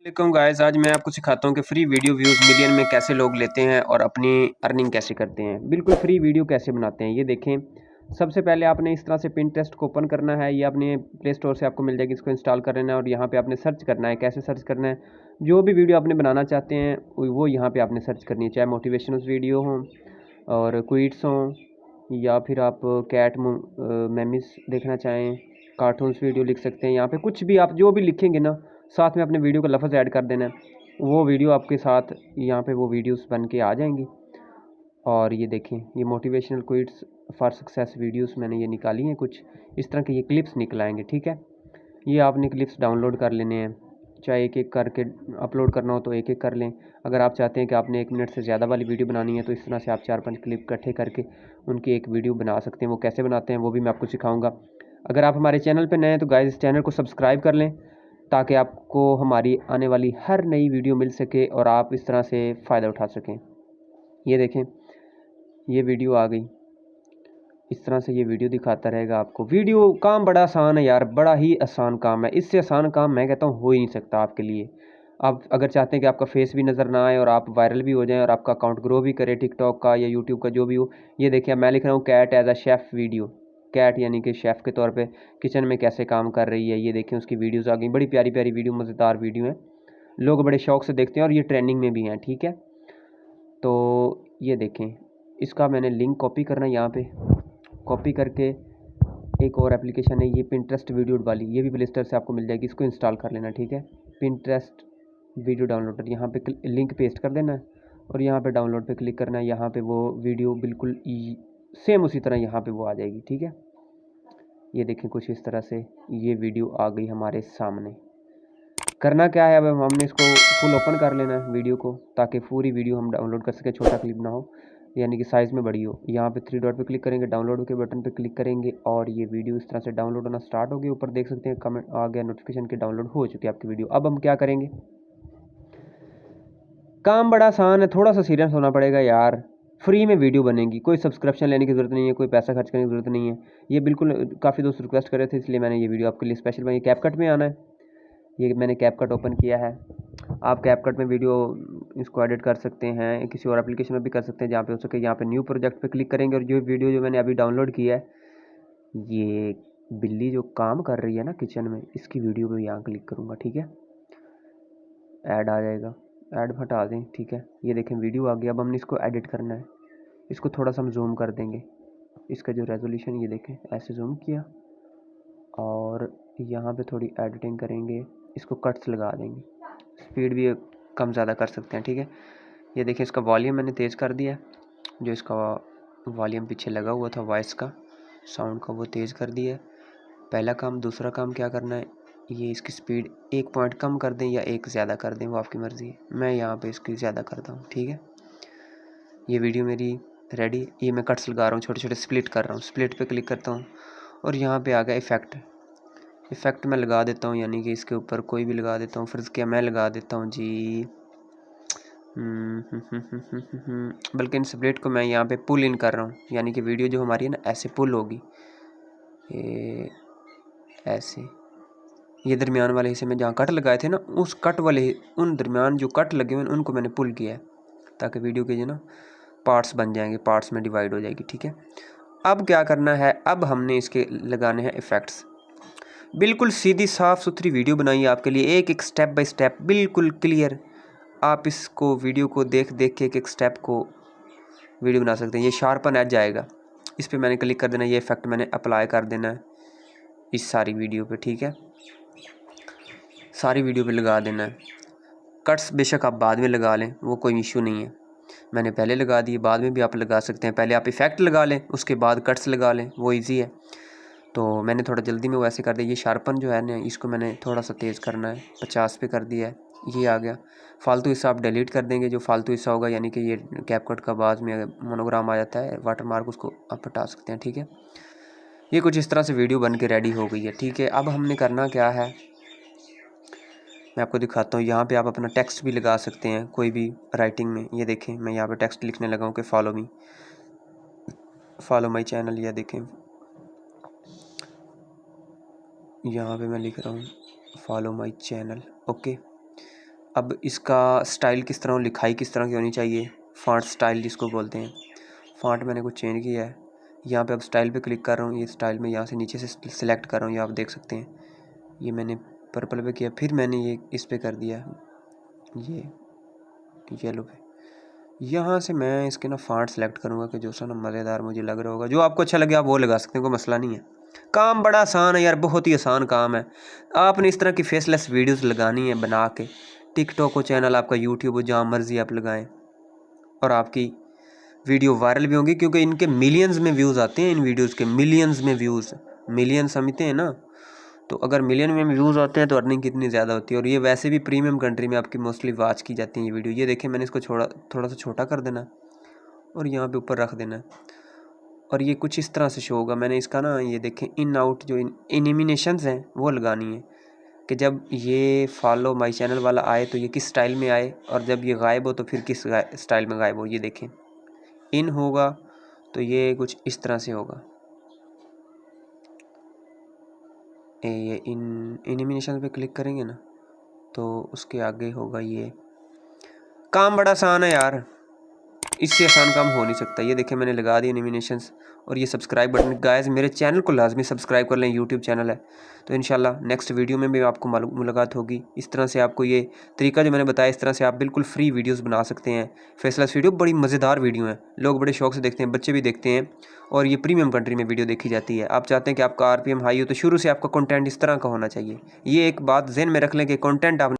वालेकुम गाइस, आज मैं आपको सिखाता हूँ कि फ्री वीडियो व्यूज़ मिलियन में कैसे लोग लेते हैं और अपनी अर्निंग कैसे करते हैं। बिल्कुल फ्री वीडियो कैसे बनाते हैं ये देखें। सबसे पहले आपने इस तरह से पिंटरेस्ट को ओपन करना है। ये अपने प्ले स्टोर से आपको मिल जाएगी, इसको इंस्टॉल कर लेना है और यहाँ पे आपने सर्च करना है। कैसे सर्च करना है? जो भी वीडियो आपने बनाना चाहते हैं वो यहाँ पर आपने सर्च करनी है, चाहे मोटिवेशनल वीडियो हों और क्विट्स हों या फिर आप कैट मेमिस देखना चाहें, कार्टून्स वीडियो लिख सकते हैं। यहाँ पे कुछ भी आप जो भी लिखेंगे ना, साथ में अपने वीडियो का लफ्ज़ ऐड कर देना है। वो वीडियो आपके साथ यहाँ पे वो वीडियोस बन के आ जाएंगी। और ये देखें, ये motivational quits for success videos मैंने ये निकाली हैं। कुछ इस तरह के ये क्लिप्स निकल आएंगे, ठीक है। ये आपने क्लिप्स डाउनलोड कर लेने हैं, चाहे एक एक करके अपलोड करना हो तो एक एक कर लें। अगर आप चाहते हैं कि आपने 1 मिनट से ज़्यादा वाली वीडियो बनानी है तो इस तरह से आप 4-5 क्लिप इकट्ठे करके उनकी एक वीडियो बना सकते हैं। वो कैसे बनाते हैं वो भी मैं आपको सिखाऊंगा। अगर आप हमारे चैनल पर नए हैं तो गाइस इस चैनल को सब्सक्राइब कर लें ताकि आपको हमारी आने वाली हर नई वीडियो मिल सके और आप इस तरह से फ़ायदा उठा सकें। ये देखें, ये वीडियो आ गई। इस तरह से ये वीडियो दिखाता रहेगा आपको। वीडियो काम बड़ा आसान है यार, बड़ा ही आसान काम है। इससे आसान काम मैं कहता हूँ हो ही नहीं सकता आपके लिए। आप अगर चाहते हैं कि आपका फेस भी नज़र ना आए और आप वायरल भी हो जाएं और आपका अकाउंट ग्रो भी करे टिकटॉक का या यूट्यूब का जो भी हो। ये देखिए, मैं लिख रहा हूँ cat as a chef video. Cat यानी कि शेफ़ के तौर पे किचन में कैसे काम कर रही है। ये देखें, उसकी वीडियोज़ आ गई। बड़ी प्यारी प्यारी वीडियो, मज़ेदार वीडियो हैं, लोग बड़े शौक़ से देखते हैं और ये ट्रेंडिंग में भी हैं, ठीक है। तो ये देखें, इसका मैंने लिंक कॉपी करना है। यहाँ पे कॉपी करके एक और एप्लीकेशन है ये पिंटरेस्ट वीडियो वाली, ये भी प्ले स्टोर से आपको मिल जाएगी। इसको इंस्टॉल कर लेना, ठीक है। पिंटरेस्ट वीडियो डाउनलोडर, यहाँ पे लिंक पेस्ट कर देना है और यहाँ पे डाउनलोड पे क्लिक करना है। यहाँ पे वो वीडियो बिल्कुल सेम उसी तरह यहाँ पे वो आ जाएगी, ठीक है। ये देखें, कुछ इस तरह से ये वीडियो आ गई हमारे सामने। करना क्या है, अब हमने इसको फुल ओपन कर लेना है वीडियो को, ताकि पूरी वीडियो हम डाउनलोड कर सकें, छोटा क्लिप ना हो, यानी कि साइज़ में बड़ी हो। यहाँ पे 3 डॉट पे क्लिक करेंगे, डाउनलोड के बटन पे क्लिक करेंगे और ये वीडियो इस तरह से डाउनलोड होना स्टार्ट हो गई। ऊपर देख सकते हैं कमेंट आ गया नोटिफिकेशन के डाउनलोड हो चुकी है आपकी वीडियो। अब हम क्या करेंगे, काम बड़ा आसान है, थोड़ा सा सीरियस होना पड़ेगा यार। फ्री में वीडियो बनेगी, कोई सब्सक्रिप्शन लेने की ज़रूरत नहीं है, कोई पैसा खर्च करने की ज़रूरत नहीं है। ये बिल्कुल काफ़ी दोस्त रिक्वेस्ट कर रहे थे, इसलिए मैंने ये वीडियो आपके लिए स्पेशल बनाई। कैपकट में आना है, ये मैंने कैपकट ओपन किया है। आप कैपकट में वीडियो इसको एडिट कर सकते हैं, किसी और एप्लीकेशन में भी कर सकते हैं जहाँ पे हो सके। यहाँ पे न्यू प्रोजेक्ट पे क्लिक करेंगे और जो वीडियो जो मैंने अभी डाउनलोड किया है, ये बिल्ली जो काम कर रही है ना किचन में, इसकी वीडियो पे यहाँ क्लिक करूँगा, ठीक है। ऐड आ जाएगा, ऐड हटा दें, ठीक है। ये देखें वीडियो आ गया। अब हमने इसको एडिट करना है। इसको थोड़ा सा हम जूम कर देंगे, इसका जो रेजोल्यूशन ये देखें, ऐसे जूम किया और यहाँ पे थोड़ी एडिटिंग करेंगे, इसको कट्स लगा देंगे, स्पीड भी कम ज़्यादा कर सकते हैं, ठीक है। ये देखिए, इसका वॉल्यूम मैंने तेज़ कर दिया है, जो इसका वॉल्यूम पीछे लगा हुआ था वॉइस का, साउंड का, वो तेज़ कर दिया है। पहला काम। दूसरा काम क्या करना है, ये इसकी स्पीड 1 पॉइंट कम कर दें या 1 ज़्यादा कर दें, वो आपकी मर्ज़ी है। मैं यहाँ पे इसकी ज़्यादा करता हूँ, ठीक है। ये वीडियो मेरी रेडी। ये मैं कट्स लगा रहा हूँ, छोटे छोटे स्प्लिट कर रहा हूँ। स्प्लिट पे क्लिक करता हूँ और यहाँ पे आ गया इफ़ेक्ट। इफ़ेक्ट मैं लगा देता हूँ, यानी कि इसके ऊपर कोई भी लगा देता हूँ। फ़र्ज़ किया मैं लगा देता हूँ जी, बल्कि इन स्प्लिट को मैं यहाँ पे पुल इन कर रहा हूँ, यानी कि वीडियो जो हमारी है ना ऐसे पुल होगी, ये ऐसे। ये दरमियान वाले हिस्से में जहाँ कट लगाए थे ना, उस कट वाले उन दरमियान जो कट लगे हुए उनको मैंने पुल किया है, ताकि वीडियो के जो ना पार्ट्स बन जाएंगे, पार्ट्स में डिवाइड हो जाएगी, ठीक है। अब क्या करना है, अब हमने इसके लगाने हैं इफ़ेक्ट्स। बिल्कुल सीधी साफ़ सुथरी वीडियो बनाई है आपके लिए, एक एक स्टेप बाय स्टेप बिल्कुल क्लियर। आप इसको वीडियो को देख देख के एक एक स्टेप को वीडियो बना सकते हैं। ये शार्पन एज आएगा, इस पर मैंने क्लिक कर देना। ये इफ़ेक्ट मैंने अप्लाई कर देना है इस सारी वीडियो पे, ठीक है। सारी वीडियो पे लगा देना है। कट्स बेशक आप बाद में लगा लें, वो कोई इशू नहीं है। मैंने पहले लगा दिए, बाद में भी आप लगा सकते हैं। पहले आप इफ़ेक्ट लगा लें, उसके बाद कट्स लगा लें, वो ईजी है। तो मैंने थोड़ा जल्दी में वैसे कर दिया। ये शार्पन जो है ना, इसको मैंने थोड़ा सा तेज़ करना है, 50 पे कर दिया है। ये आ गया। फालतू हिस्सा आप डिलीट कर देंगे, जो फालतू हिस्सा होगा, यानी कि ये कैपकट का बाद में मोनोग्राम आ जाता है, वाटरमार्क, उसको आप हटा सकते हैं, ठीक है। ये कुछ इस तरह से वीडियो बन के रेडी हो गई है, ठीक है। अब हमने करना क्या है, मैं आपको दिखाता हूँ। यहाँ पे आप अपना टेक्स्ट भी लगा सकते हैं, कोई भी राइटिंग में। ये देखें, मैं यहाँ पे टेक्स्ट लिखने लगा हूँ कि follow me, follow my channel. या देखें, यहाँ पे मैं लिख रहा हूँ फॉलो माई चैनल, ओके। अब इसका स्टाइल किस तरह, लिखाई किस तरह की होनी चाहिए, फ़ॉन्ट स्टाइल जिसको बोलते हैं। फ़ॉन्ट मैंने कुछ चेंज किया है। यहाँ पे अब स्टाइल पे क्लिक कर रहा हूँ, ये स्टाइल में यहाँ से नीचे से सिलेक्ट कर रहा हूँ, ये आप देख सकते हैं। ये मैंने पर्पल पे किया, फिर मैंने ये इस पे कर दिया, ये येलो पे। यहाँ से मैं इसके ना फ़ॉन्ट सेलेक्ट करूँगा कि जो सा ना मज़ेदार मुझे लग रहा होगा। जो आपको अच्छा लगे आप वो लगा सकते हैं, कोई मसला नहीं है। काम बड़ा आसान है यार, बहुत ही आसान काम है। आपने इस तरह की फेसलेस वीडियोस लगानी है बना के, टिकटॉक हो चैनल आपका, यूट्यूब हो, जहाँ मर्ज़ी आप लगाएं और आपकी वीडियो वायरल भी होंगी, क्योंकि इनके मिलियंस में व्यूज़ आते हैं। इन वीडियोज़ के मिलियंस में व्यूज़, मिलियन समझते हैं ना, तो अगर मिलियन में व्यूज़ आते हैं तो अर्निंग कितनी ज़्यादा होती है। और ये वैसे भी प्रीमियम कंट्री में आपकी मोस्टली वॉच की जाती है ये वीडियो। ये देखिए मैंने इसको थोड़ा सा छोटा कर देना और यहाँ पे ऊपर रख देना और ये कुछ इस तरह से शो होगा। मैंने इसका ना ये देखें इन आउट जो एनिमेशंस हैं वो लगानी है कि जब ये फॉलो माई चैनल वाला आए तो ये किस स्टाइल में आए, और जब ये गायब हो तो फिर किस स्टाइल में गायब हो। ये देखें इन होगा तो ये कुछ इस तरह से होगा। ये इन एनिमेशन पे क्लिक करेंगे ना तो उसके आगे होगा ये। काम बड़ा आसान है यार, इससे आसान काम हो नहीं सकता। ये देखें मैंने लगा दी एनिमेशंस और ये सब्सक्राइब बटन। गाइस मेरे चैनल को लाजमी सब्सक्राइब कर लें, यूट्यूब चैनल है। तो इंशाल्लाह नेक्स्ट वीडियो में भी आपको मुलाकात होगी। इस तरह से आपको ये तरीका जो मैंने बताया, इस तरह से आप बिल्कुल फ्री वीडियोस बना सकते हैं। फेसलेस वीडियो बड़ी मज़ेदार वीडियो हैं, लोग बड़े शौक से देखते हैं, बच्चे भी देखते हैं और ये प्रीमियम कंट्री में वीडियो देखी जाती है। आप चाहते हैं कि आपका RPM हाई हो तो शुरू से आपका कंटेंट इस तरह का होना चाहिए। ये एक बात ज़हन में रख लें कि कंटेंट आप